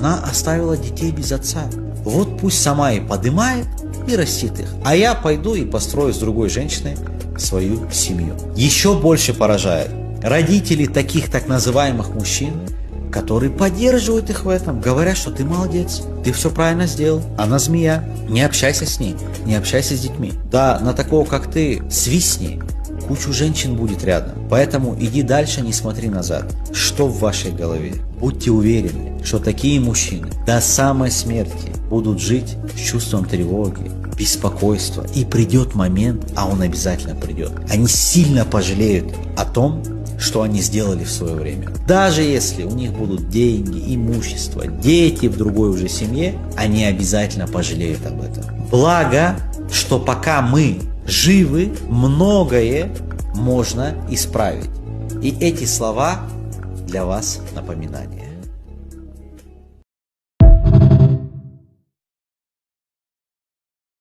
Она оставила детей без отца. Вот пусть сама и подымает, и растит их. А я пойду и построю с другой женщиной свою семью. Еще больше поражает родители таких так называемых мужчин, которые поддерживают их в этом, говорят, что ты молодец, ты все правильно сделал, она змея, не общайся с ней, не общайся с детьми. Да, на такого, как ты, свистни, кучу женщин будет рядом. Поэтому иди дальше, не смотри назад. Что в вашей голове? Будьте уверены, что такие мужчины до самой смерти будут жить с чувством тревоги, беспокойства. И придет момент, а он обязательно придет. Они сильно пожалеют о том, что они сделали в свое время. Даже если у них будут деньги, имущество, дети в другой уже семье, они обязательно пожалеют об этом. Благо, что пока мы живы, многое можно исправить. И эти слова для вас напоминание.